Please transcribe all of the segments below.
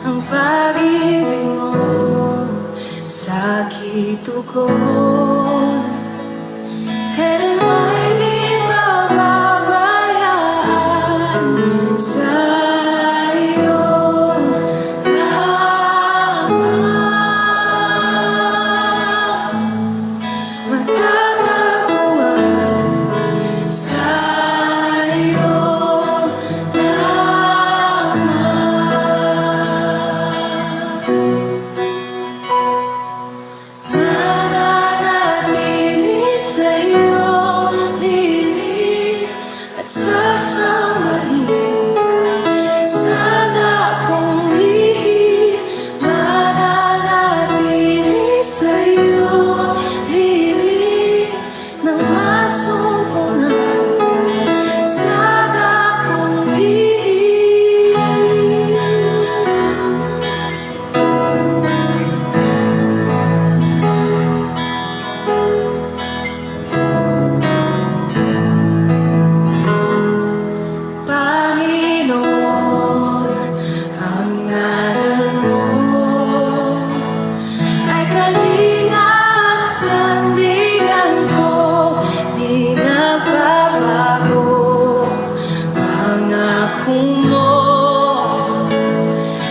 ang pag-ibig mo sa kitugon. Kailan may di pababayaan sa iyo lamang, magtataguan sa iyo mananatili sa'yo, lilig at sasambahin ka sa dakong lihim. Mananatili sa'yo, lilig nang masumpungan ka sa dakong lihim. Panginoon, ang ngalan mo ay kalinga at sandigan ko, di nagbabago. Pangako mo,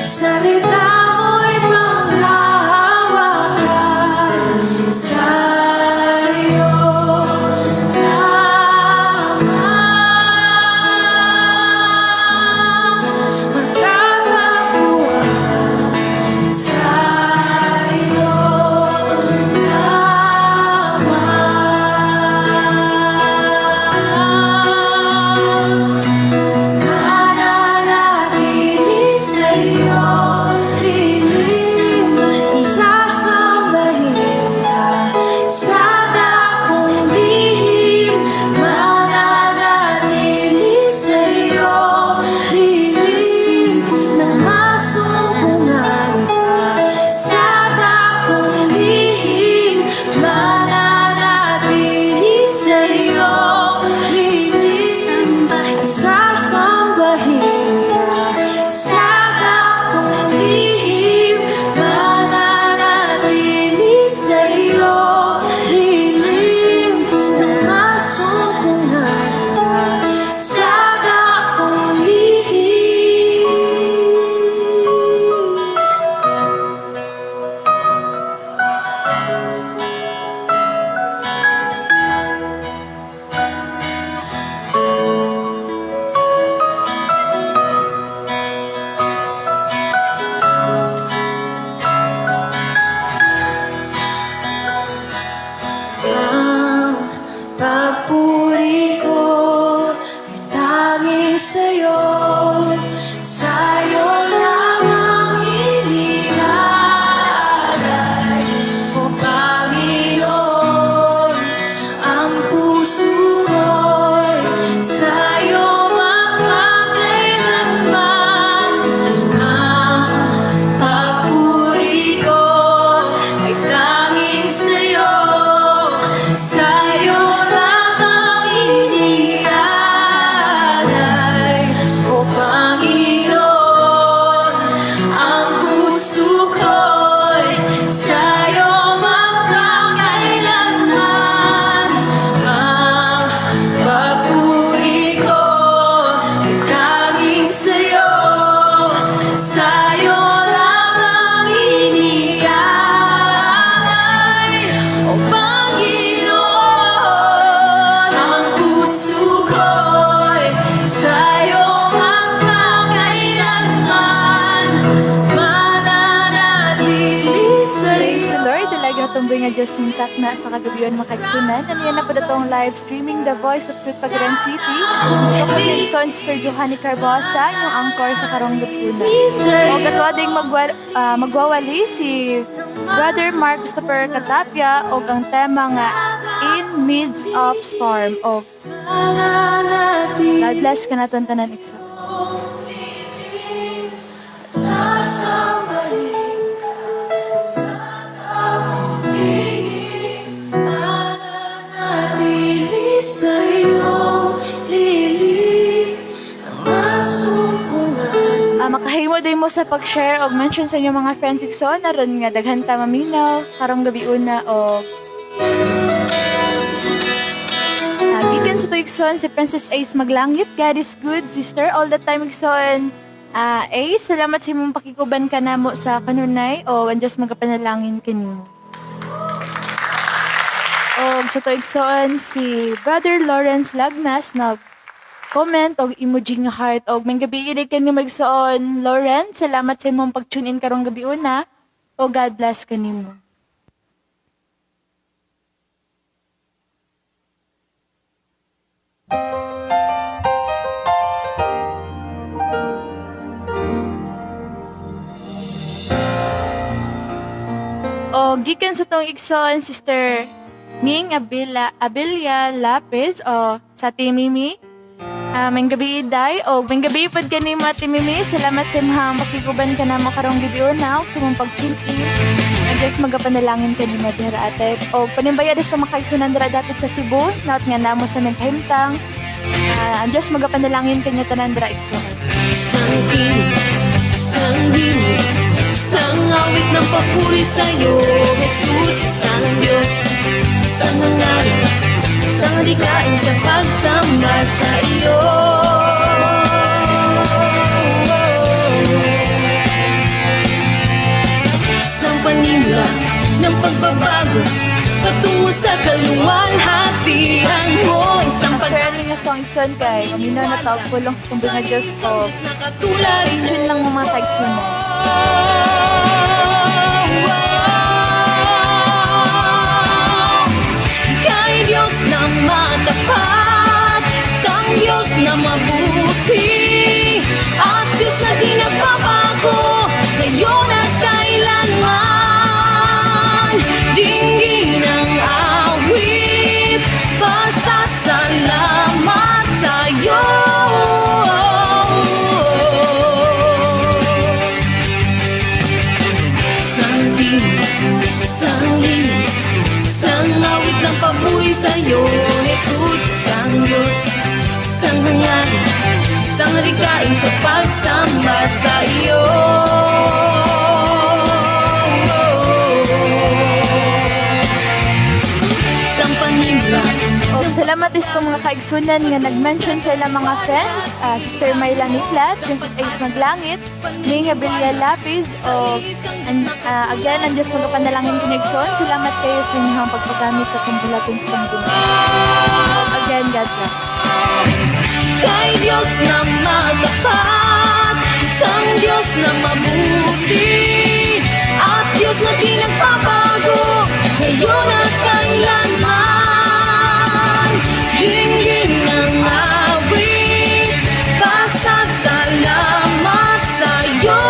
salita mo'y panghahawakan sa iyo magtataguan sa iyo lamang. Mananatili sa'yo, lilim at sasambahin ka sa dakong lihim. Mananatili sa'yo, lilim nang masumpungan ka sa dakong lihim. Mananatili sa'yo, lilim at sasambahin ka sa dakong lihim. Mananatili sa'yo, lilim nang masumpungan ka sa dakong lihim. Ang papuri ko ay tanging sa'yo, sa'yo lamang iniaalay, O Panginoon. Ang puso ko'y sa'yo magpakailanman. Ang papuri ko ay tanging sa'yo, sa'yo lamang iniaalay, O Panginoon. Ang puso ko'y sa'yo magpakailanman. Ang papuri ko ay tanging sa'yo, sa'yo lamang iniaalay, O Panginoon. Ang puso ko'y sa'yo magpakailanman. Mananatili Praise the sa'yo. Lord, lagi na tumboy nga Diyos ng takna sa kagabiyon makagsunan. Ano yan na po itong live streaming The Voice of Truth Pagaran City. Kapatid son, Sister Johanny Carbosa, yung anchor sa Karong Lupunan. O katwading magwawali si Brother Mark Christopher Katapia o ang tema nga In Midst of Storm. O God bless ka na tanan ikso. Sasambahin ka sa dakong lihim. Mananatili sa'yo, lilig ang masumpungan. Makahimo din mo mo sa pag-share og mention sa inyong mga friends igsoon aron nga daghan ta maminaw karong gabi una og gikan sa tuigsoon si Princess Ace Maglangit. God is good, sister, all the time igsoon. Ace, salamat sa imong pakikuban kanamo sa kanunay o ang Diyos magapanalangin kanimo. Og sa tuigsoon si Brother Lawrence Lagnas comment og emoji nga heart og may gabi ini kanimo igsoon. Lawrence, salamat sa imong pag-tune in karong gabi una o God bless kanimo. O gikan sa tong igsoon Sister Ming Abilia Lapis o sa Timimi. May gabi day o may gabi pod kanimo Ate Mimi. Salamat sa imong pakiguban kanamo karong gabi una ug sa imong pag-tune-in. Ang Diyos magapanalangin kanimo dira ate. O panimbayad sa makaigsunan dira dapit sa Cebu. Naot nga namo sa naghimtang. Ang Diyos magapanalangin kanyo tanan dira igsoon. Sang awit ng papuri sa'yo, Jesus, sang Diyos, sang hangarin, sang adikain sa pagsamba sa iyo. Sang panimla ng pagbabago, patungo sa kaluwalhatian mo, isang Currently nga song igsoon kay maminaw na taog pulong sa tumbling nga Diyos ko. Stay tuned lang mga kaigsunan. Kay Diyos na matapat, sang Diyos na mabuti, at Diyos na di nagbabago, ngayon at kailanman. Dinggin ang awit, pasasalamat sa'yo. Sang awit ng papuri sa'yo, Jesus, sang Diyos, sang hangarin, sang adikain sa pagsamba sa iyo. Sang panimla. Og salamat is itong mga kaigsunan nga nag-mention sa ilang mga friends, Sister Myla Niklat, Princess Ace Maglangit, Ming Abilia Lapis, o again, ang Diyos magapanalangin kinigsoon. Salamat kayo sa inyong pagpagamit sa kumbulatin sa panggunan. Again, God bless. Kay Diyos na matapat, sang Diyos na mabuti, at Diyos na di nagbabago, ngayon at kailanman. Dinggin ang awit, pasasalamat sa'yo.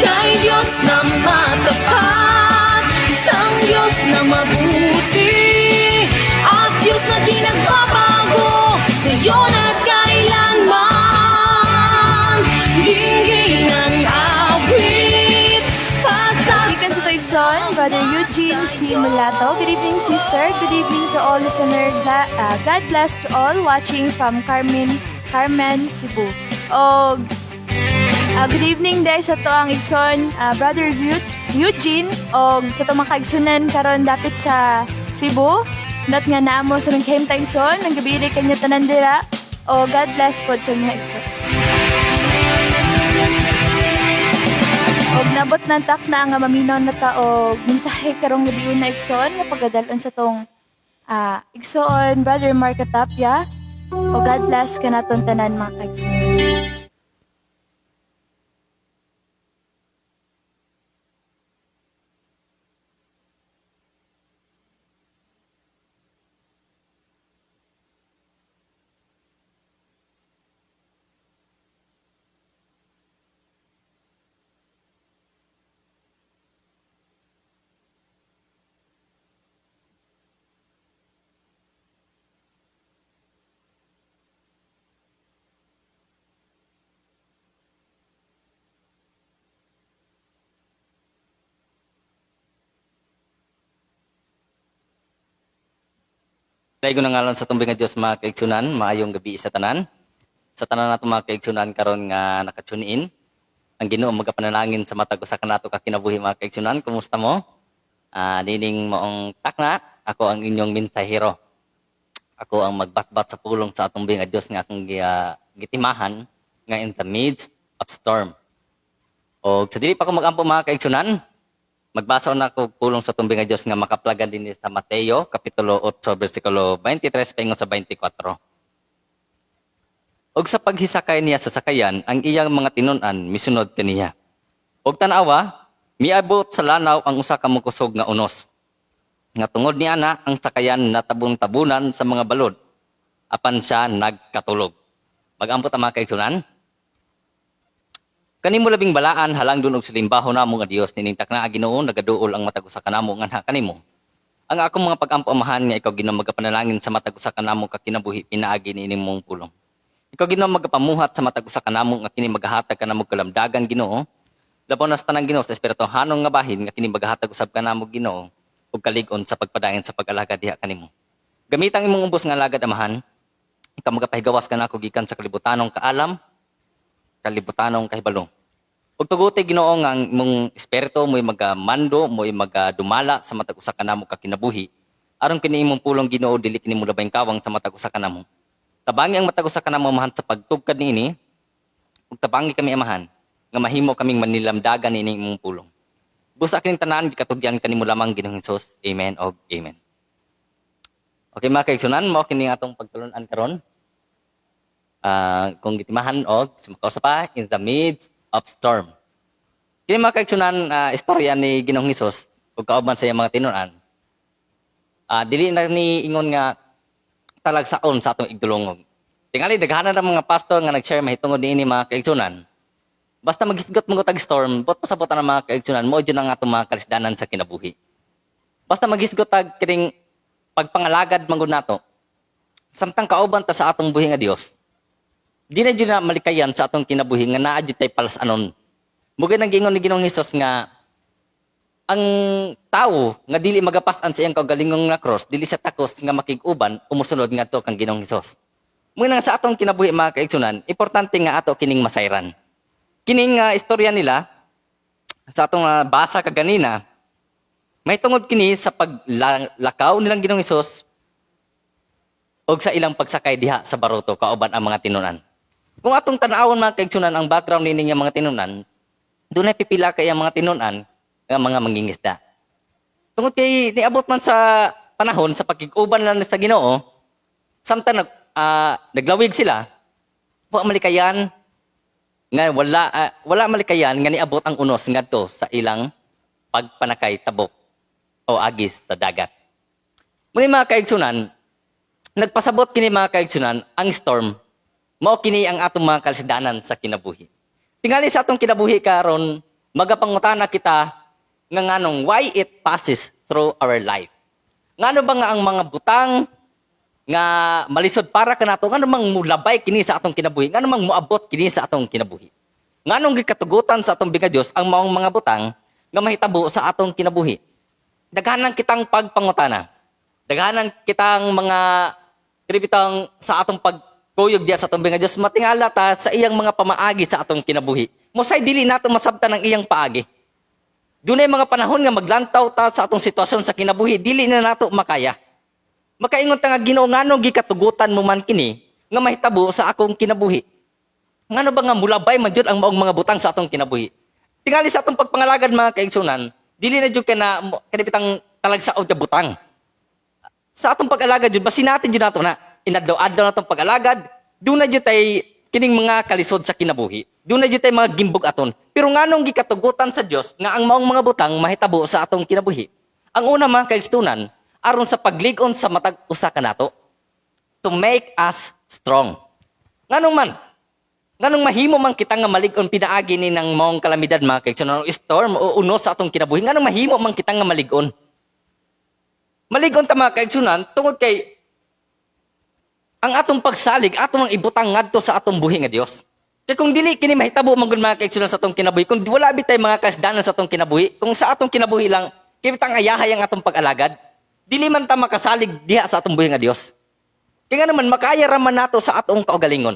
Kay Diyos na matapat, sang Diyos na mabuti, at Diyos na di nagbabago, ngayon at kailanman. Dinggin ang awit, Gikan sa tuigsoon, Brother Eugene C. Mulato. Good evening, sister. Good evening to all listeners. God bless to all watching from Carmen, Cebu. O good evening dahil sa to ang igsoon, Brother Eugene. O sa to mga kaigsunan karon dapit sa Cebu. Not nga naamo sa mga kahimta igsoon. Nang gabili kanya tanan dira. O God bless po sa mga igsoon. Og nabot ng takna nga maminaw na taog mensahe karong gabi na igsoon nga pagadalon sa tong igsoon Brother Marco Tapia. O God bless kanaton tanan mga kaigsoon. Dahil ko nangalan sa tumbing nga Diyos mga kaigsunan, maayong gabi sa tanan. Sa tanan nato mga kaigsunan karon nga nakatune in. Ang Ginoo magapanalangin sa matag usa kanato ka kinabuhi mga kaigsunan. Kumusta mo? Nining moong takna, ako ang inyong mensahero. Ako ang magbatbat sa pulong sa tumbing nga Diyos nga akong gitimahan nga in the midst of storm. O sa dili pa ko magampo mga kaigsunan, magbasa na ako pulong sa tumbing nga Diyos nga makaplagan din sa Mateo, Kapitulo 8, versikulo 23, paingon sa 24. Og sa paghisakay niya sa sakayan, ang iyang mga tinunan misunod kaniya. Og tanawa, miabot sa lanaw ang usa ka mukusog nga unos. Nga tungod niya na ang sakayan natabon-tabunan sa mga balod, apan siya nagkatulog. Mag-ampot ang mga kaigsunan. Kanimo labing balaan halang dun og silimbaho namo nga Dios nining takna Ginoo nagaduol ang matag usa kanamo nga kanimo. Ang akong mga pag-ampo amahan nga ikaw Ginoo magapanalangin sa matag usa kanamo ka kinabuhi pinaagi niining mong pulong. Ikaw Ginoo magapamuhat sa matag usa kanamo nga kini magahatag kanamo kalamdagan Ginoo. Labaw na sa tanang Ginoo sa espirituhanong nga bahin nga kini magahatag usab kanamo Ginoo ug kalig-on sa pagpadayon sa pag-alagad diha kanimo. Gamitang imong ubos nga alagad amahan. Ikaw magapahigawas kanako gikan sa kalibutanong kaalam, kalibutanong kahibalo. Ug tuguti Ginoo nga ang mong espiritu mo'y magamando, mo'y magadumala sa matag usa kanamo ka kinabuhi. Aron kini imong pulong Ginoo dili kini mo labay kawang sa matag usa kanamo. Tabangi ang matag usa kanamo amahan sa pagtugkad niini. Ug tabangi kami amahan nga mahimo kaming manilamdagan niini imong pulong. Busa kining tanan gikatugyan kanimo lamang Ginoong Hesus. Amen og amen. Okay mga kaigsunan, mao kini atong pagtulon-an karon. Kung gitimahan og sumakaw pa in the midst of storm. Kini mga kaigsunan, istorya ni Ginoong Hesus ug kauban sa iyang mga tinunan. Dili na ni ingon nga talagsaon sa atong igdulongog. Tingali daghanan ang mga pastor nga nag-share mahitungod niini mga kaigsunan. Basta magisgot mo tag storm, bot pasabot ang mga kaigsunan mo jud ang atong mga kalisdanan sa kinabuhi. Basta magisgot tag kining pagpangalagad manggod nato. Samtang kauban ta sa atong buhi nga Dios. Di na dyan na malikayan sa atong kinabuhi nga naa dyan tayo palas anon. Mugay nang gingon ni Ginoong Hesus nga ang tao nga dili magapasan sa iyang kaugalingong na cross, dili siya takos nga makig-uban, umusunod nga to kang Ginoong Hesus. Muna nga sa atong kinabuhi mga kaigsunan, importante nga ato kining masayran. Kining istorya nila, sa atong basa kaganina, may tungod kini sa paglakaw nilang Ginoong Hesus o sa ilang pagsakay diha sa baruto kauban ang mga tinunan. Kung atong tanawon mga kaigsunan ang background ni niya mga tinunan, doon ay pipila kay ang mga tinunan nga mga mangingisda. Tungod kay niabot man sa panahon sa pagkig-uban lang sa Ginoo, samtang naglawig sila, wa malikayan nga wala malikayan nga niabot ang unos ngadto sa ilang pagpanakay tabok o agis sa dagat. Muni mga kaigsunan, nagpasabot kini mga kaigsunan ang storm. Mao kini ang atong mga kalisdanan sa kinabuhi. Tingali sa atong kinabuhi karon, magapangutana kita nga nganong why it passes through our life. Ngano ba nga ang mga butang nga malisod para kanato ngano mang mulabay kini sa atong kinabuhi, ngano mang moabot kini sa atong kinabuhi. Nganong gikatugutan sa atong biga Dios ang maong mga butang nga mahitabo sa atong kinabuhi. Daghanan kitang pagpangutana. Daghanan kitang mga kribitang sa atong pagkuyog diya sa atong biga Dios matingala ta sa iyang mga pamaagi sa atong kinabuhi. Mosay dili nato masabtan ang iyang paagi. Dunay mga panahon nga maglantaw ta sa atong sitwasyon sa kinabuhi, dili na nato makaya. Makaingon ta nga Ginoo ngano gikatugutan mo man kini nga mahitabo sa akong kinabuhi. Ngano ba nga mulabay man jud ang maong mga butang sa atong kinabuhi. Tingali sa atong pagpangalagad mga kaigsunan, dili na jud kana kanibitang talagsaod ka butang. Sa atong pag-alagad jud basin natin jud nato na inadlaw-adlaw natong pag-alagad, doon na jud tay kining mga kalisod sa kinabuhi. Doon na jud tay mga gimbog aton. Pero nganong gikatugutan sa Dios nga ang maong mga butang mahitabo sa atong kinabuhi. Ang una mga kaigsunan, aron sa paglig-on sa matag usa kanato to make us strong. Nganong mahimo man kita nga malig-on pinaagi ni nang maong kalamidad mga kaigsunan, storm o unos sa atong kinabuhi. Nganong mahimo man kita nga malig-on. Malig-on ta mga kaigsunan tungod kay ang atong pagsalig, atong ibutang ngadto sa atong buhi nga Dios. Kaya kung dili kini mahitabo man gud mga kaigsunan sa atong kinabuhi, kung wala bitay mga kasdanan sa atong kinabuhi, kung sa atong kinabuhi lang kitang ayahay ang atong pag-alagad, dili man ta makasalig diha sa atong buhi nga Dios. Kaya nga naman makaya raman nato sa atong kaugalingon.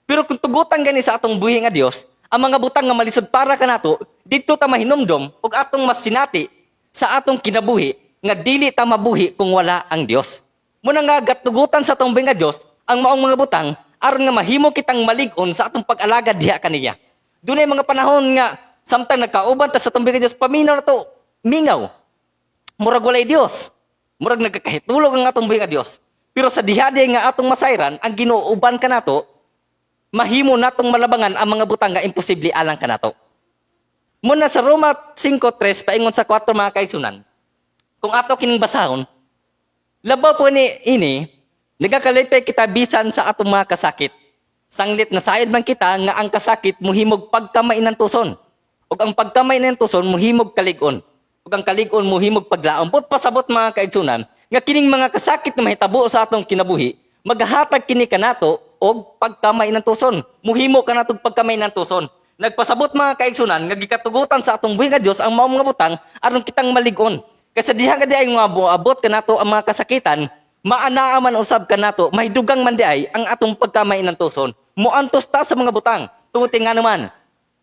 Pero kung tugutan gani sa atong buhi nga Dios, ang mga butang nga malisod para kanato, didto ta mahinumdom ug atong masinati sa atong kinabuhi nga dili ta mabuhi kung wala ang Dios. Muna nga gatugutan sa atong buhi nga Dios ang maong mga butang aron nga mahimo kitang malig-on sa atong pag-alagad diha kaniya. Dunay mga panahon nga samtang nagkauban ta sa atong buhi nga Dios, paminaw na to mingaw. Murag walay Dios. Murag nagkakahitulog ang atong buhi nga Dios. Pero sa dihadi nga atong masayran, ang ginuuban kanato, mahimo natong malabangan ang mga butang nga imposible alang kanato. Muna sa Roma 5:3 paingon sa 4 mga kaigsunan, kung ato kining basahon, labaw po ni ini, nagakalipay kita bisan sa atong mga kasakit. Sanglit na sayad man kita nga ang kasakit muhimog pagkamay ng tuson. Ug ang pagkamay ng tuson muhimog kalig-on. Ug ang kalig-on muhimog paglaom. Pud pasabot mga kaigsunan, nga kining mga kasakit na mahitabo sa atong kinabuhi, maghatag kini kanato og pagkamay ng tuson. Muhimo kanato pagkamay ng tuson. Nagpasabot mga kaigsunan nga gikatugutan sa atong buhi nga Dios ang maong mga butang aron kitang malig-on. Kasi diha nga di ay nga abot kanato ang mga kasakitan, maanaa man usab kanato, mahidugang man di ay ang atong pagkamay ng tuson. Muantos ta sa mga butang. Tungod nga naman,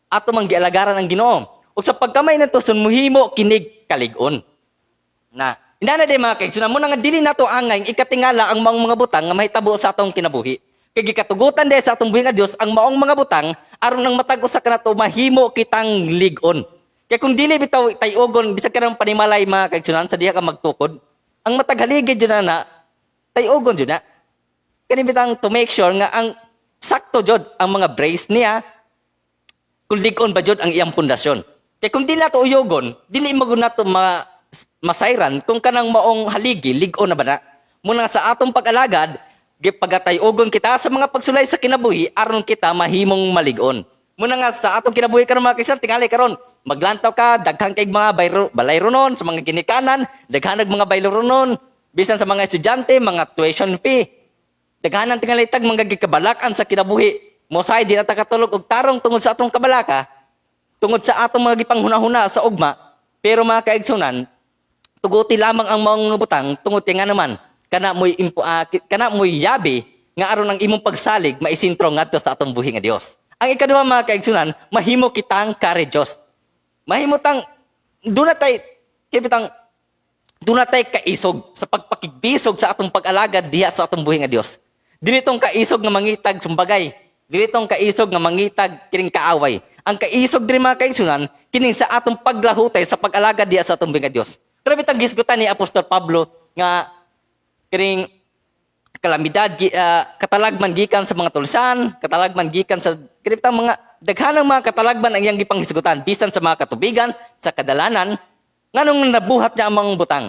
ato man gialagaran ang Ginoo. Ug sa pagkamay ng tuson muhimo kinig kalig-on. Na inana di mga kaigsunan, mo nga dili nato angay ikatingala ang maong mga butang nga mahitabo sa atong kinabuhi. Kay gikatugutan di sa atong buhi nga Dios ang maong mga butang aron nang matag usa kanato mahimo kitang lig-on. Kay kung dili bitaw tayogon bisag kanang panimalay mga kaigsunan sa diha ka magtukod, ang matag haligid jud na tayogon jud na. Kani bitang to make sure nga ang sakto jud ang mga brace niya kung lig-on ba jud ang iyang pundasyon. Kay kung dili nato uyogon, dili mo nato masayran kung kanang maong haligi lig-on na ba na. Muna sa atong pag-alagad, gipagatayogon kita sa mga pagsulay sa kinabuhi aron kita mahimong malig-on. Muna nga sa atong kinabuhi karon mga kaisan, tingali karon, maglantaw ka, daghang kay mga balay ronon sa mga ginikanan, daghanag mga baylo ronon, bisan sa mga estudyante, mga tuition fee. Daghanan tingali tag mga gikabalakan sa kinabuhi. Mosay di ata katulog og tarong tungod sa atong kabalaka, tungod sa atong mga gipanghuna-huna sa ugma, pero mga kaigsunan, tuguti lamang ang mga butang tungod nga naman kana moy yabi nga aron ang imong pagsalig maisintro ngadto sa atong buhi nga Dios. Ang ikaduha mga kaigsunan, mahimo kitang courageous. Mahimo tang dunatay kaisog sa pagpakigbisog sa atong pag-alagad diha sa atong buhi nga Dios. Dili tong kaisog nga mangitag sumbagay, dili tong kaisog nga mangitag kining kaaway. Ang kaisog diri mga kaigsunan kining sa atong paglahutay sa pag-alagad diha sa atong buhi nga Dios. Pero bitang gisgutan ni Apostol Pablo nga kining kalamidad, katalagman gikan sa mga tulsan, katalagman gikan sa kinipitang mga daghanang mga katalagman ang iyang gipanghisgutan bisan sa mga katubigan, sa kadalanan, nganong nabuhat niya ang mga butang.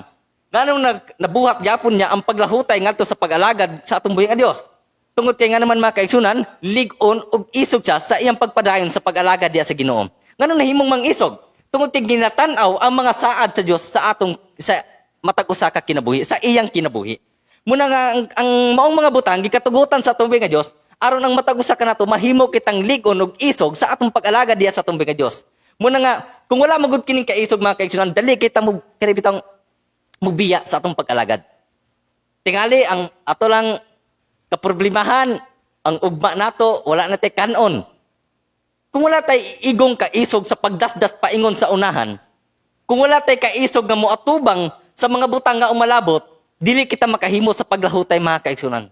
Nganong nabuhat gyapon niya ang paglahutay ngadto sa pag-alagad sa atong buhi nga Dios. Tungod kay nga naman mga kaigsunan, lig-on ug isog siya sa iyang pagpadayon sa pag-alagad diha sa Ginoo. Nganong nahimong mang-isog? Tungod kay ginatan-aw ang mga saad sa Dios sa atong sa matag usa ka kinabuhi, sa iyang kinabuhi. Muna nga ang maong mga butang gikatugutan sa atong buhi nga Dios aron ang matag usa kanato mahimo kitang lig-on ug isog sa atong pag-alagad diha sa atong buhi nga Dios. Muna nga kung wala magud kining kaisog mga kaigsunan, dali kita mo kanibitang mubiya sa atong pag-alagad. Tingali ang ato lang kaproblemahan, ang ugma nato wala na tay kanon. Kung wala tay igong kaisog sa pagdasdas paingon sa unahan, kung wala tay kaisog nga moatubang sa mga butang nga umalabot, dili kita makahimo sa paglahutay mga kaigsunan.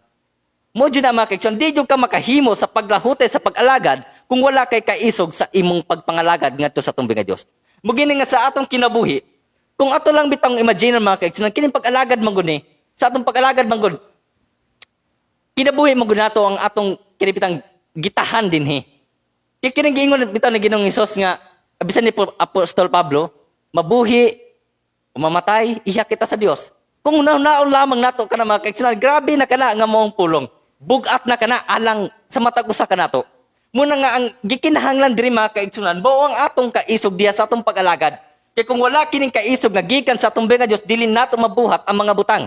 Mo jud na mga kaigsunan, di jud ka makahimo sa paglahutay sa pag-alagad kung wala kay kaisog sa imong pagpangalagad ngadto sa atong nga Dios. Mugini nga sa atong kinabuhi, kung ato lang bitang imagine mga kaigsunan, kining pag-alagad man gud ni, sa atong pag-alagad man gud, kinabuhi man gud nato ang atong kinibitang gitahan dinhi. Kaya kining giingon bitaw na Ginoong Hesus nga bisan ni Apostol Pablo, mabuhi o mamatay, iya kita sa Dios. Kung naon lamang nato kana mga kaigsunan, grabe na kana nga maong pulong. Bugat na kana alang sa matag usa kanato. Muna nga ang gikinahanglan diri mga kaigsunan, mao ang atong kaisog diha sa atong pag-alagad. Kay kung wala kining kaisog nga gikan sa atong nga Dios, dili nato mabuhat ang mga butang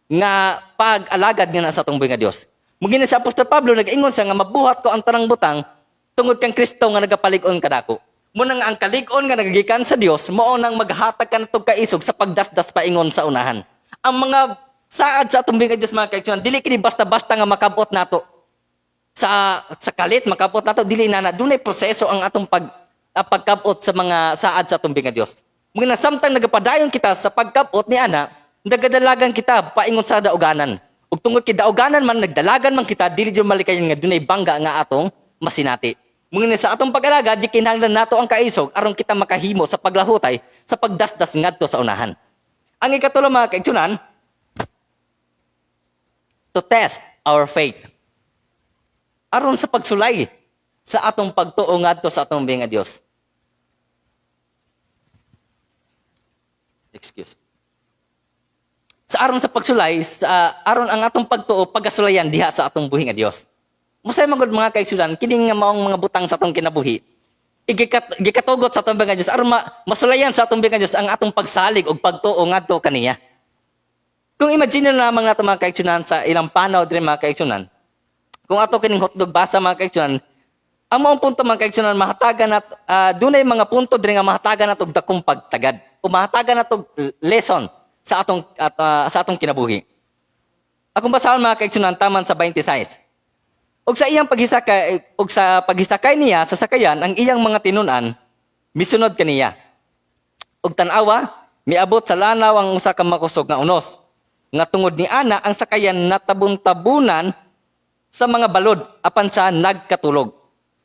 nga pag-alagad nga sa atong nga Dios. Mugini sa Apostol Pablo nag-ingon siya nga mabuhat ko ang tanang butang tungod kang Kristo nga nagapalig-on kadako. Muna nga ang kalig-on nga nagagikan sa Dios, mao nang maghatag kanato kaisog sa pagdasdas paingon sa unahan. ang mga saad sa atong nga Dios mga kaigsunan, dili kini basta-basta nga makabot nato. Sa kalit makabot nato dili na dunay proseso ang atong pagkabot sa mga saad sa atong nga Dios. Muna samtang nagapadayon kita sa pagkabot ni ana, nagadalagan kita paingon sa dauganan. Ug tungod kay dauganan man nagdalagan man kita dili jud malikayan nga dunay bangga nga atong masinati. Muna sa atong pag-alaga di kinahanglan nato ang kaisog aron kita makahimo sa paglahutay sa pagdasdas ngadto sa unahan. Ang ikatulo mga kaigsunan, to test our faith. Aron sa pagsulay sa atong pagtuo ngadto sa atong nga Dios. Excuse. Sa aron sa pagsulay, aron ang atong pagtuo pagasulayan diha sa atong buhi nga Dios. Musay magud mga kaigsunan, kining nga maong mga butang sa atong kinabuhi. Gikatugot sa atong nga Dios aron masulayan sa atong nga Dios ang atong pagsalig ug pagtuo ngadto kaniya. Kung imagine na lamang nato mga kaigsunan sa ilang panaw diri mga kaigsunan. Kung ato kining hotdog basa mga kaigsunan, ang maong punto mga kaigsunan mahatagan nat dunay mga punto diri nga mahatagan nato og dakong pagtagad o mahatagan nato lesson sa atong kinabuhi. Akong basahan mga kaigsunan taman sa 26. Og sa iyang paghisakay niya sa sakayan ang iyang mga tinunan misunod kaniya. Og tan-awa miabot sa lanaw ang usa ka makusog nga unos. Nga tungod ni ana ang sakayan natabon-tabunan sa mga balod apan siya nagkatulog.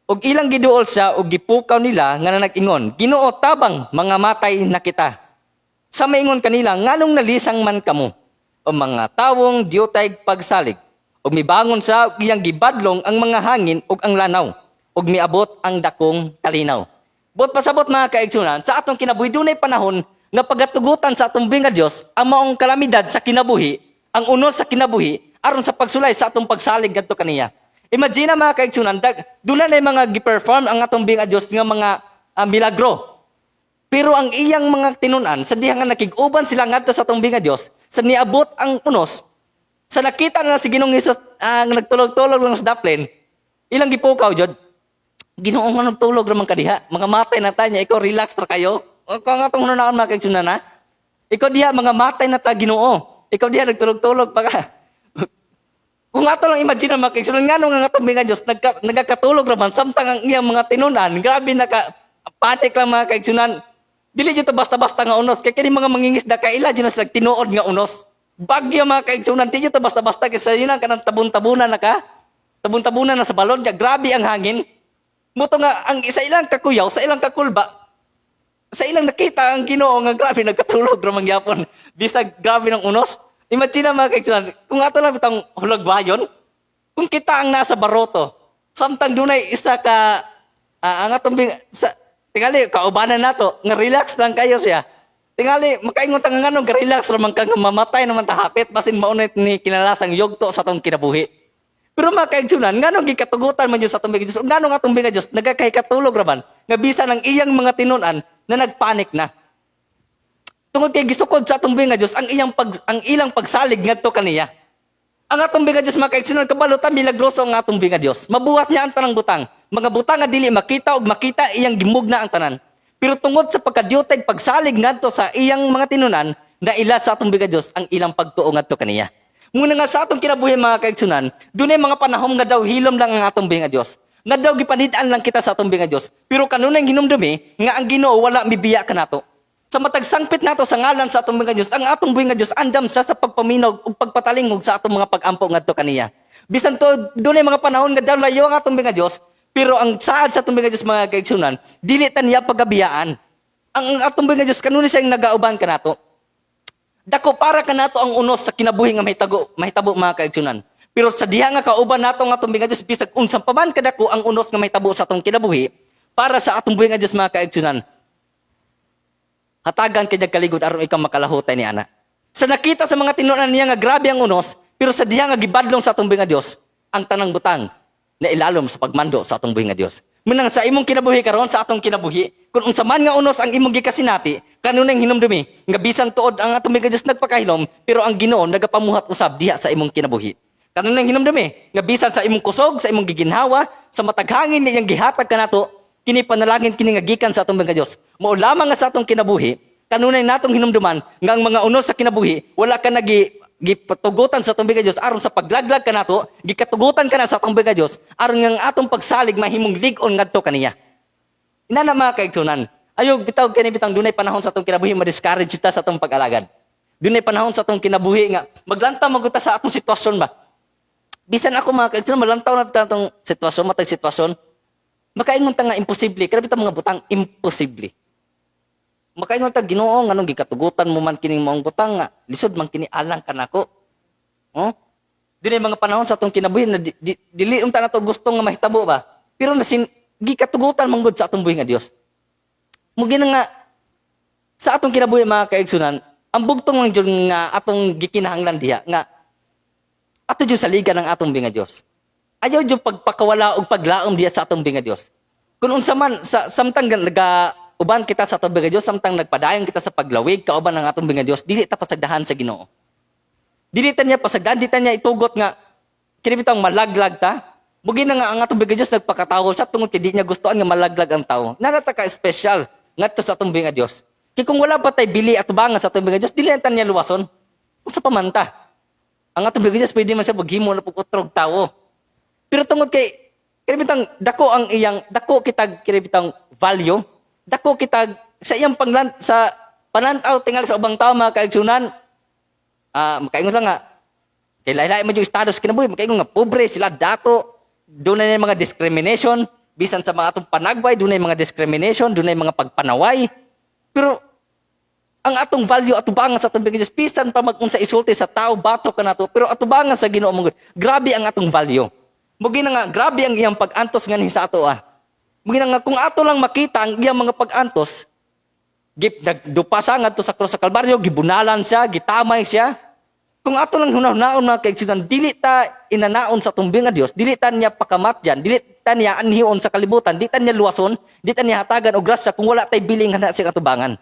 Og ilang giduol siya og gipukaw nila nga nag-ingon, Ginoo tabang mga matay na kita. Sa maingon kanila nganong nalisang man kamo o mga tawong diyotay pagsalig. Og mibangon siya og iyang gibadlong ang mga hangin ug ang lanaw ug miabot ang dakong kalinaw. Buot pasabot mga kaigsunan, sa atong kinabuhi dunay panahon nga pagatugutan sa atong nga Dios ang maong kalamidad sa kinabuhi, ang unos sa kinabuhi aron sa pagsulay sa atong pagsalig ngadto kaniya. Imagine mga kaigsunan, dula na mga gi-perform ang atong nga Dios nga mga milagro. Pero ang iyang mga tinunan sa diha nga nakig-uban sila ngadto sa atong nga Dios, sa niabot ang unos, sa nakita na si Ginoong Hesus ang nagtulog-tulog lang sa daplin, ilang gipukaw jud. Ginoo nga nagtulog ra man kadiha, mga matay na ta niya, ikaw relax ra kayo. O kung atong hunaon mga kaigsunan na, ikaw diha mga matay na ta Ginoo. Ikaw diha nagtulog-tulog pa ka. Kung ato lang imagine mga kaigsunan, ngano nga atong nga Dios nagakatulog ra man samtang ang iyang mga tinunan, grabe panik lang mga kaigsunan. Dili jud to basta-basta nga unos, kay kini mga mangingisda kaila jud na sila tinuod nga unos. Bagyo mga kaigsunan, di to basta-basta kasi yun ang kanang tabon-tabunan na sa balon, grabe ang hangin. Muto nga, ang isa ilang kakuyaw, sa ilang kakulba, sa ilang nakita ang Ginoo nga grabe, nagkatulog ramang yapon. Bisag grabe ng unos. Imagine mga kaigsunan, kung ato lang bitang hulagbayon, kung kita ang nasa baroto, samtang dunay isa ka, ang atong tingali, kaubanan nato, nga relax lang kayo siya. Tingali, makaingon ta nga nga relax ramang kang mamatay naman ta hapit basin maunit ni kinalasang yugto sa atong kinabuhi. Pero mga kaigsunan, ngano gikatugutan man Dios sa atong Dios, ngano nga atong Dios nagakahikatulog raman nga bisan ang iyang mga tinunan na nagpanik na. Tungod kay gisukod sa atong Dios ang ilang pagsalig ngadto kaniya. Ang atong Dios mga kaigsunan kabalo ta milagroso ang atong Dios. Mabuhat niya ang tanang butang. Mga butang nga dili makita og makita iyang gimugna ang tanan. Pero tungod sa pagkadyotay pagsalig ngadto sa iyang mga tinunan, na ila sa atong Dios ang ilang pagtuo ngadto kaniya. Muna nga sa atong kinabuhi mga kaigsunan, dunay mga panahon nga daw hilom lang ang atong Dios. Nga daw gipanid-an lang kita sa atong Dios. Pero kanunay hinumdumi nga ang Ginoo wala mibiya kanato. Sa matag sangpit nato sa ngalan sa atong Dios, ang atong Dios andam sa pagpaminaw ug pagpatalingog sa atong mga pag-ampo ngadto kaniya. Bisan to dunay mga panahon nga daw layo ang atong Dios, pero ang saad sa atong Dios mga kaigsunan, dili ta niya pagabiyaan. Ang atong Dios kanunay siyang nagauban kanato. Dako para kanato ang unos sa kinabuhi nga mahitabo mga kaigsunan. Pero sa diha nga kauban nato nga atong Dios bisag unsang pa man kadako ang unos nga mahitabo sa atong kinabuhi para sa atong Dios mga kaigsunan. Hatagan kay kaligod aron ikaw makalahutay ni ana. Sa nakita sa mga tinunan niya nga grabe ang unos, pero sa diha nga gibadlong sa atong Dios ang tanang butang na ilalom sa pagmando sa atong buhi nga Dios. Munang sa imong kinabuhi karon sa atong kinabuhi, kung unsa man nga unos ang imong gikasinati, kanunay hinumdumi nga bisan tuod ang atong Dios nagpakahilom, pero ang Ginoo nagapamuhat usab diha sa imong kinabuhi. Kanunay hinumdumi nga bisan sa imong kusog, sa imong giginhawa, sa matag hangin niyang gihatag kanato, kini panalangin kini nga gikan sa atong Dios. Mao lamang nga sa atong kinabuhi, kanunay natong hinumduman nga ang mga unos sa kinabuhi wala ka gipatugutan sa atong Dios aron sa paglaglag ka nato gikatugutan ka na sa atong Dios aron nga atong pagsalig mahimong lig-on ngadto kaniya. Ina na mga kaigsunan, ayog bitaw kani bitang dunay panahon sa atong kinabuhi ma-discourage ta sa atong pag-alagad. Dunay panahon sa atong kinabuhi nga maglantaw maguta sa atong sitwasyon ba. Bisan ako mga kaigsunan malantaw na bitaw atong sitwasyon matag sitwasyon. Makaingon ta nga imposible, kada bitaw mga butang imposible. Makaingon ta Ginoo nganong gikatugutan mo man kining maong butang nga lisod man kini alang kanako. Oh? Dunay mga panahon sa atong kinabuhi na dili unta nato gusto nga mahitabo ba. Pero gikatugutan man gud sa atong buhi nga Dios. Mugi na nga sa atong kinabuhi mga kaigsunan, ang bugtong lang jud nga atong gikinahanglan diha nga ato jud saligan ng atong buhi nga Dios. Ayaw jud pagpakawala og paglaom diha sa atong buhi nga Dios. Kun unsa man samtang uban kita sa atong buhi nga Dios, samtang nagpadayon kita sa paglawig kauban ng atong buhi nga Dios, dili ta pasagdahan sa Ginoo. Dili ta niya pasagdahan, dili ta niya itugot nga kini bitang malaglag ta. Mugi na nga ang atong buhi nga Dios nagpakatawo siya tungod kay di niya gustoan nga malaglag ang tawo. Narata ka special ngadto sa atong buhi nga Dios. Kay kung wala pa tay bili at tubangan sa atong buhi nga Dios, dili ta niya luwason. Unsa pa man ta? Ang atong buhi nga Dios pwede man siya maghimo na pukutrog tawo. Pero tungod kay bitang dako ang iyang dako kitag bitang value, dako kitag sa iyang sa panantaw tingali sa ubang tawo mga kaigsunan. Makaingon lang nga kay lahi-lahi man yung status kinabuhi, makaingon nga pobre sila dato. Doon na mga discrimination, bisan sa mga atong panagway, doon na mga discrimination, doon na mga pagpanaway. Pero, ang atong value, atubangan sa atong Dios, pisan pa mag-unsa isulti sa tao, bato ka na to, pero atubangan sa Ginoo mong grabe ang atong value. Mugi na nga, grabe ang iyang pag-antos nga sa ato Mugi na nga, kung ato lang makita ang iyang mga pag-antos, nagdupasa nga to sa cross sa Kalbaryo, gibunalan siya, gitamay siya. Kung ato lang hunaw-naon mga kaigsunan, dili ta inanaon sa tumbing nga Dios, dili ta niya pakamat diyan, dili ta niya anhion sa kalibutan, dili ta niya luwason, dili ta niya hatagan og grasya kung wala tay bilingan na siyang atubangan.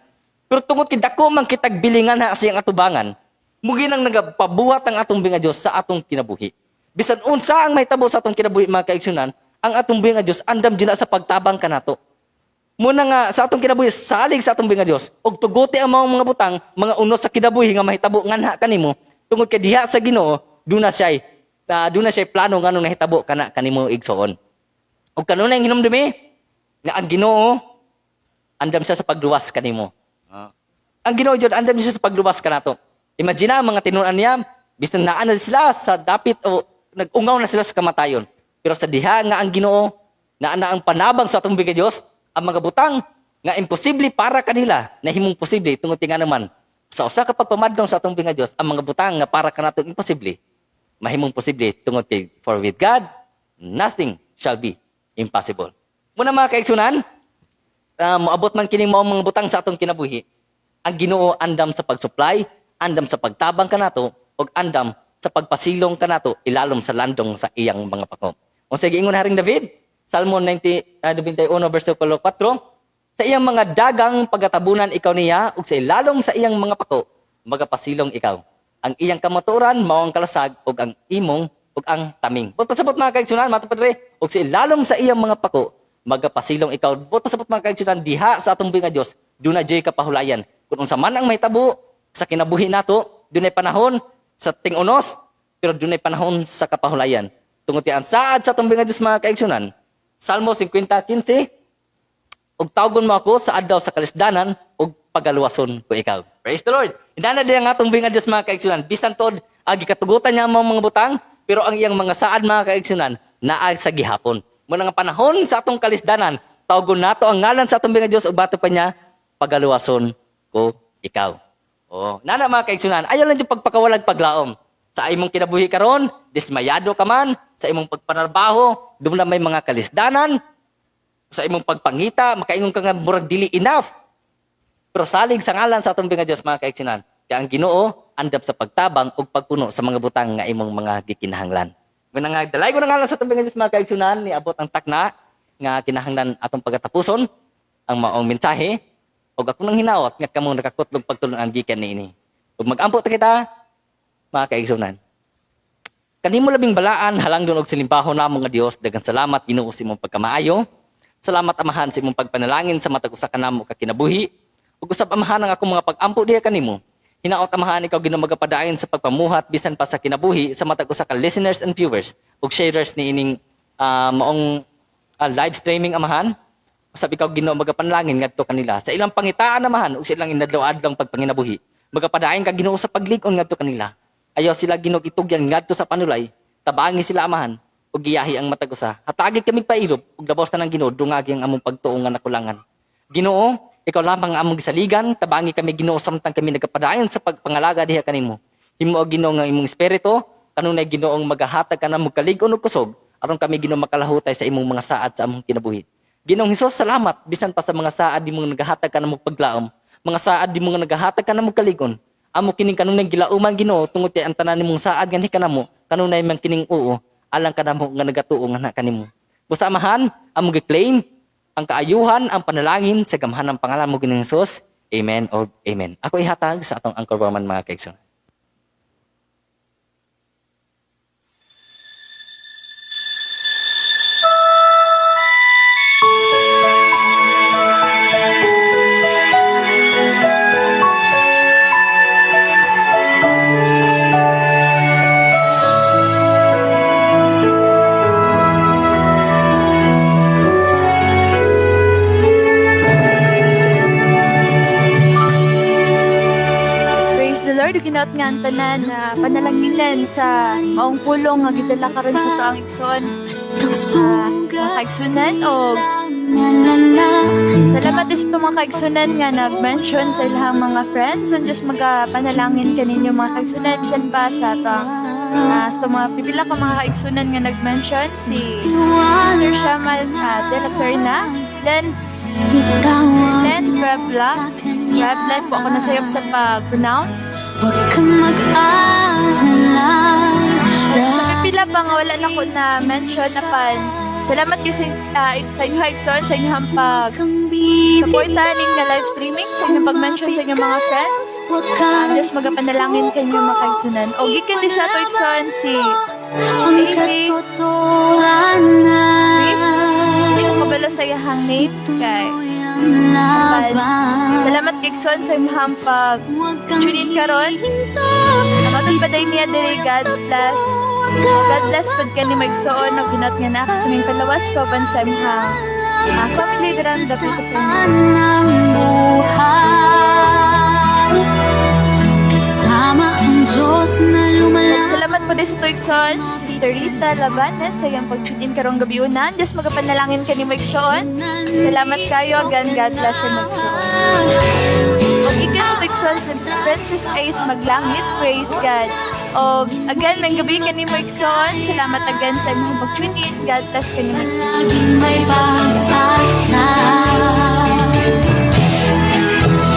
Pero tungod kay dako man kitag bilingan na siyang atubangan, mugi nang nagapabuhat ang atong binga Dios sa atong kinabuhi. Bisan unsa ang mahitabo sa atong kinabuhi mga kaigsunan, ang atong binga Dios andam dina sa pagtabang kanato. Muna nga sa atong kinabuhi salig sa atong binga Dios, og tuguti ang mga butang, mga unos sa kinabuhi nga mahitabo nganha kanimo. Tungod kay diha sa Ginoo, duna siya plano nga nung nahitabo kana kanimo igsoon. Og kanunay hinumdumi nga ang Ginoo andam siya sa pagluwas kanimo. Ang Ginoo jud andam siya sa pagluwas kanato. Imagine ang mga tinunan niya, bisan naa na sila sa dapit o nag-ungaw na sila sa kamatayon. Pero sa diha nga ang Ginoo naa na ang panabang sa atong bigay Dios, ang mga butang nga imposible para kanila nahimong posible tungod tinga naman. Sa usa ka pagpamadlong sa atong binga Dios, ang mga butang nga para kanato imposible, mahimong posible tungod kay for with God, nothing shall be impossible. Muna mga kaigsunan, moabot man kining maong mga butang sa atong kinabuhi, ang Ginoo andam sa pagsupply, andam sa pagtabang kanato, ug andam sa pagpasilong kanato ilalom sa landong sa iyang mga pako. O sige ingon haring David, Salmo 91 verse 4, sa iyang mga dagang pagatabunan ikaw niya, ug sa ilalom sa iyang mga pako, magapasilong ikaw. Ang iyang kamaturan, mao ang kalasag, ug ang imong, ug ang taming. But pasabot mga kaigsunan, matapadre, ug sa ilalom sa iyang mga pako, magapasilong ikaw. But pasabot mga kaigsunan, diha sa atong binga Dios, duna jay kapahulayan. Kung unsa man ang mahitabo sa kinabuhi nato, dunay panahon sa ting-unos, pero dunay panahon sa kapahulayan. Tungod kay ang saad sa atong binga Dios mga kaigsunan, Salmo 50:15, ug tawgon mo ako sa adlaw sa kalisdanan ug pagaluwason ko ikaw. Praise the Lord. Inana din ang atong binga Dios mga kaigsunan. Bisan tod gikatugutan niya ang mga butang, pero ang iyang mga saad mga kaigsunan naa sa gihapon. Muna nga panahon sa atong kalisdanan, tawgon nato ang ngalan sa atong binga Dios ug bato pa niya pagaluwason ko ikaw. Oh, nana mga kaigsunan, ayaw lang yung pagpakawalag paglaom. Sa imong kinabuhi karon, dismayado ka man, sa imong pagpanarbaho, doon na may mga kalisdanan, sa imong pagpangita, makaingon ka nga murag dili enough. Pero salig sa ngalan sa atong binga Dios mga kaigsunan, kaya ang Ginoo andam sa pagtabang ug pagpuno sa mga butang nga imong mga gikinahanglan. Muna nga dalay ko na ngalan sa atong binga Dios mga kaigsunan, niabot ang takna nga kinahanglan atong pagatapuson ang maong mensahe ug ako nang hinaot nga kamo nakakutlog pagtulungan gikan niini. Ug mag-ampo ta kita mga kaigsunan. Kanimo labing balaan halangdon og silimbaho namo nga Dios, daghang salamat Ginoo sa imong pagkamaayo. Salamat Amahan sa imong pagpanalangin sa matag usa ka namo ka kinabuhi Ug usab amahan ang akong mga pag-ampo diha kanimo. Hinaot amahan ikaw Ginoo magapadayon sa pagpamuhat bisan pa sa kinabuhi sa matag usa ka listeners and viewers ug sharers ni ining maong live streaming amahan. Usab ikaw Ginoo magapanlangin ngadto kanila sa ilang pangitaan amahan ug sa ilang inadlaw-adlong pagpanginabuhi. Magapadayon ka Ginoo sa paglig-on ngadto kanila. Ayaw sila Ginoo itugyan ngadto sa panulay. Tabangi sila amahan ug giyahi ang matag usa. Hatagi kami pailop ug labaw ta ng Ginoo dungagi ang among pagtuo nga nakulangan. Ginoo, ikaw lamang ang among gisaligan, tabangi kami Ginoo samtang kami nagapadayon sa pagpangalaga diha kanimo. Himo Ginoo nga imong espiritu kanunay Ginoong magahatag ka namo kalig-on ug kusog aron kami Ginoo makalahutay sa imong mga saad sa among kinabuhi. Ginoong Hesus, salamat bisan pa sa mga saad di mo nagahatag ka namo paglaom, mga saad di mo nagahatag ka namo kalig-on. Amo kining kanunay gilauman Ginoo tungod kay ang tanan nimong saad nga kanamo kanunay man kining oo alang kanamo nga nagatuo nga kanimo. Busa amahan, amo gi-claim ang kaayuhan, ang panalangin sa gamhan ng pangalan mo Ginoong Hesus. Amen o amen. Ako ihatag sa atong Angkor Roman mga kaigsoon. Lord, ginaot nga ang tanan na panalanginan sa maong pulong nga gidala karon sa taong igsoon. Mga kaigsunan o salamat din sa mga kaigsunan nga nag-mention sa ilang mga friends. So, just magapanalangin kaninyo mga kaigsunan. Bisan pa sa sa mga pipila ka mga kaigsunan nga nag-mention si Sister Shamal de la Serna, Len Brebla po ako nasayop sa pag-pronounce. Huwag kang mag-alala. Sa pipila pa nga wala na ko na mention na pan. Salamat kayo sa inyo Haigson, sa inyong pag-supportan ng live streaming, sa inyong pag-mention sa inyong mga friends. Just magapanalangin kayo mga Haigsonan. O gikan din sa ito Haigson si Amy hindi ko kabalo sa iyahang name kay salamat Haigson sa inyong pag-tune in karon. Namatod pa din niya diri, God bless. God bless pad ka ni Magsoon o ginat nga na sa mga palawas pa ban sa imong family diran dapit sa inyo. Kasama ang Diyos na lumalang. Salamat po din sa Tuigson, Sister Rita Labanes sa iyang pag-tune in karong gabiunan. Diyos magapanalangin ka ni Magsoon. Salamat kayo, again God bless sa Magsoon. Ikan sa Tuigson si Princess Ace Maglangit, praise God. O again, may gabi ka ni Magsoon. Salamat again sa inyong pag-tune in. God bless ka ni Magsoon. Laging may pag-asa.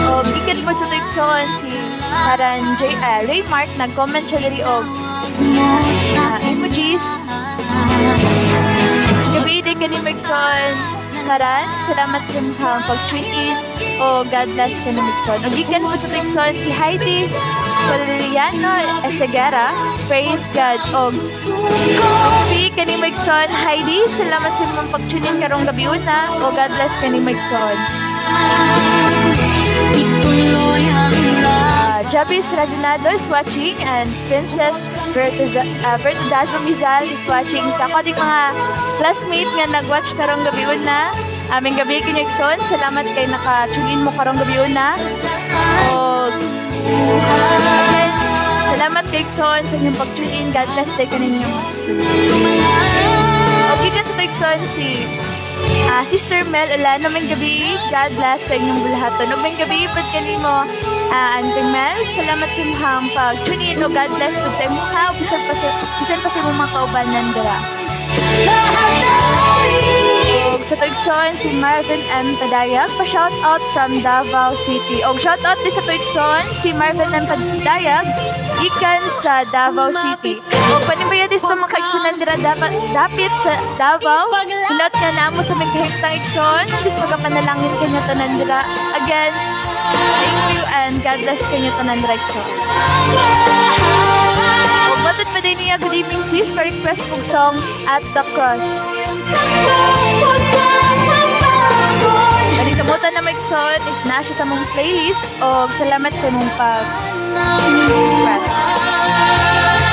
O ikan po sa Tuigson si Karan Ray Mark nag-comment siya diri og emojis. Gabi din ka ni Magsoon. Karan, salamat sa mga pag-tune in. O God bless ka ni Magsoon. O gikan po sa Tuigson si Heidi Poliano Esegara, praise God. O gabi ka ni Magsoon. Heidi, salamat sa mga pag-tune in karong gabiuna. O God bless ka ni Magsoon. Ituloy ang Jabis Razonado is watching and Princess Bertudazo Mizal is watching. Ako din mga classmate nga nag-watch karong gabiun na. Aming gabi kinigson. Salamat kay naka-tune in mo karong gabiun na. Again, salamat kay Ikson sa inyong pag-tune in. God bless tayo kaninyo. Gikan sa Ikson si Sister Mel Alano, may gabi, God bless sa inyong bulahaton. May gabi, pag kanimo, Auntie Mel, salamat sa inyong pag-tune in. God bless pag sa inyong ha, bisan pa sa inyong mga kaubanan dira. Sa Tuigson, si Marvin M. Padayag, pa-shout out from Davao City. O shout out din sa Tuigson, si Marvin M. Padayag, ikan sa Davao City. O panibayadis pa mga kaigsunan dira dapit sa Davao. Hinot nga namo sa mga kahitang igsoon. Bis magapanalangin kanya tanan dira. Again, thank you and God bless kanya tanan dira igsoon. O batod pa din niya, good evening sis, pa-request kong song At the Cross. Balik ka Muta na maigsoon, if na siya sa mong playlist, o salamat sa mong pag-request.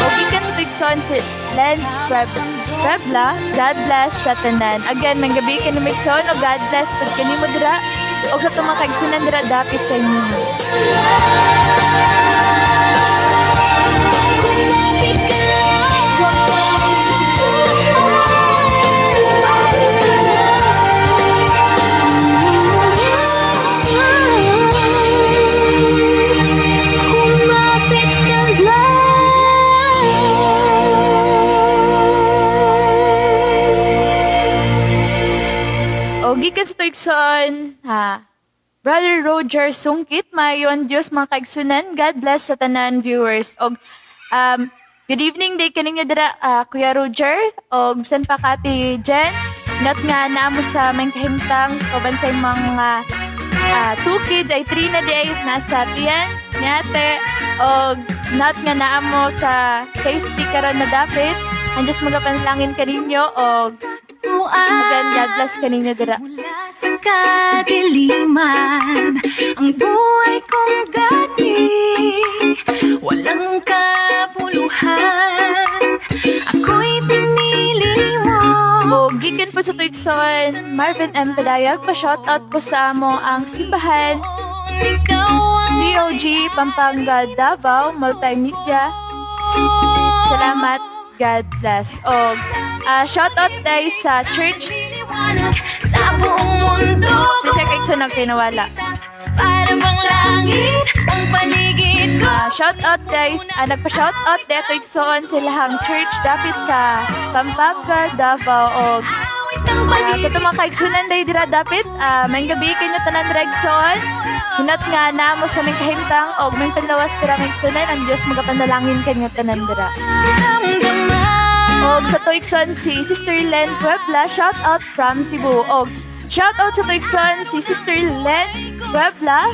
O gikan sa maigsoon si Len Puebla, God bless sa tanan. Again, may gabi ka na maigsoon, o God bless pag kanimo dira, o sa itong mga kaigsunan dira, dapit sa inyo. O gikan sa tuigsoon, Brother Roger Sungkit, mayon Diyos mga kaigsunan, God bless sa tanan viewers. Og good evening day kaninyo dira, Kuya Roger, og bisan pa kati Jen, not nga naamo sa may kahimtang kauban sa mga 2 kids ay 3 na day nasa tiyan ni ate, og not nga naamo sa safety karon na dapit. Ang Diyos magapanalangin kaninyo, og again, God bless kaninyo dira. Mula sa kadiliman, ang buhay kong dati, walang kapuluhan, ako'y pinili mo. O gikan po sa tuigson, Marvin M. Padayag, pa-shoutout po sa amo ang simbahan, COG, Pampanga, Davao, Multimedia. Salamat, God bless. O shoutout tayo sa church Sa buong mundo si Sir Kaigson ang kinawala. para bang langit ang paligid ko. Shoutout guys, nagpa-shoutout tayo tuigson silahang church dapit sa Pampanga, Davao. O Awit ang paligid sa itong mga kaigsunan tayo dira dapit, may gabi kayo tanan dragson. Hinat nga na mo sa may kahimtang o may panlawas dira may igsunan, ang Diyos magapanalangin kanyo tanan dira. ramdaman. Og sa tuigson si Sister Len Puebla, shout out from Cebu. Og shout out sa tuigson si Sister Len Puebla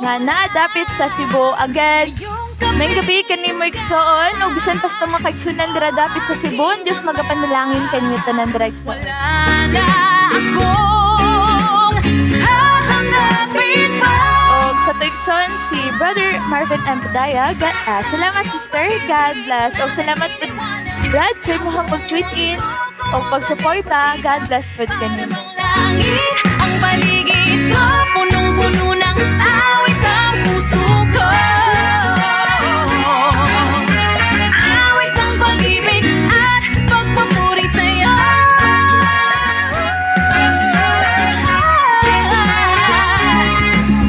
nga naadapit sa Cebu. Again, may gabi kani mo igsoon og bisan pa sa mga kaigsunan dira dapit sa Cebu, Dios magapanalangin kanyo tanan dira igsoon. Wala na akong hahanapin pa. Og sa tuigson si Brother Marvin M. Padaya, salamat sister, God bless. Og salamat po Brad sa imong pag-tweet in o pagsuporta, God bless po kanyo. Langit ang paligid ko, punong-puno ng awit ang puso ko. Awit ng pag-ibig at pagpapuri sa'yo.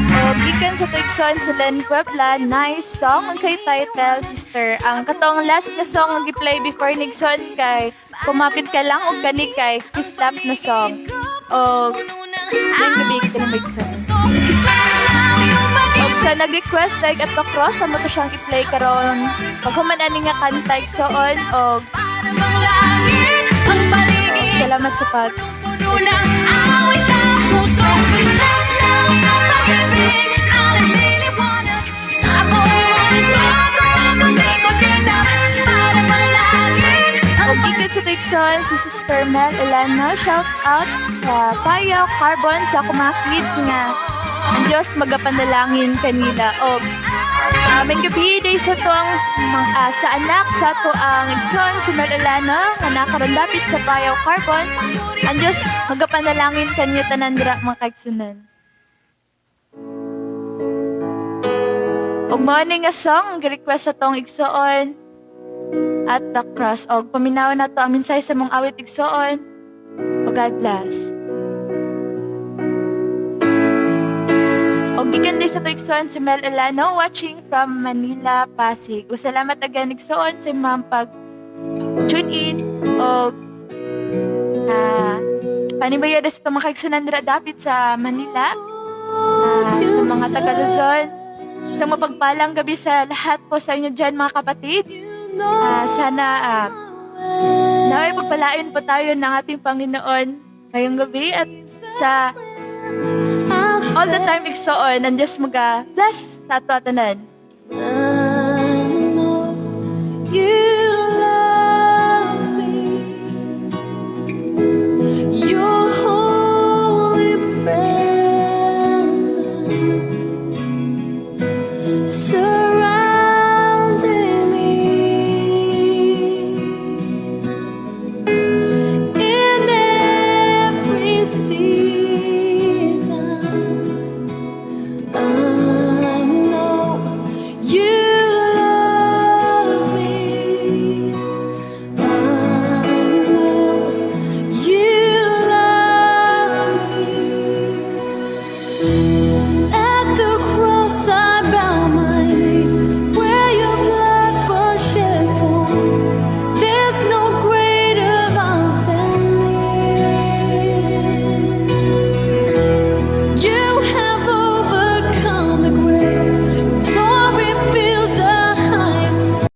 O gikan sa tuigson si Len Puebla, nice song. Unsay title, sister? Ang katong last na song nga gi-play before nigson kay kumapit ka lang og kani kay stop na song. O may gabi ka na maigsoon. Og sa nag-request like at the cross, amo to siyang i-play karon. Pag human ani nga kanta igsoon og Parang langit ang paligid, salamat sa pag puno ng awit ang puso. Isang lang yung pag-ibig na nagliliwanag sa buong mundo. Kung ikot kita, parang langit ang Og gikan sa tuigson si Sister Mel Elano, shout out sa Payaw Carbon sa akong mga kids nga ang Diyos magapanalangin kanila. Og may gabi day sa tuang sa anak sa tuang igsoon si Mel Elano nga nakaroon dapit sa Payaw Carbon. Ang Diyos magapanalangin kanyo tanan dira mga kaigsunan. Og mao ni nga song ang request sa tuang igsoon at the cross. Og paminaw na to ang minsay sa mong awit igsoon. O God bless. Og gikan din sa to igsoon si Mel Elano watching from Manila, Pasig. O salamat again igsoon sa mga pag-tune in. Og panibayad sa mga kaigsunan dira dapit sa Manila. Sa mga taga Luzon. Sa mapagpalang gabi sa lahat po sa inyo dyan mga kapatid. Sana naway pagpalain po tayo ng ating Panginoon ngayong gabi at sa all the time igsoon ng Diyos bless sa ato atanan. you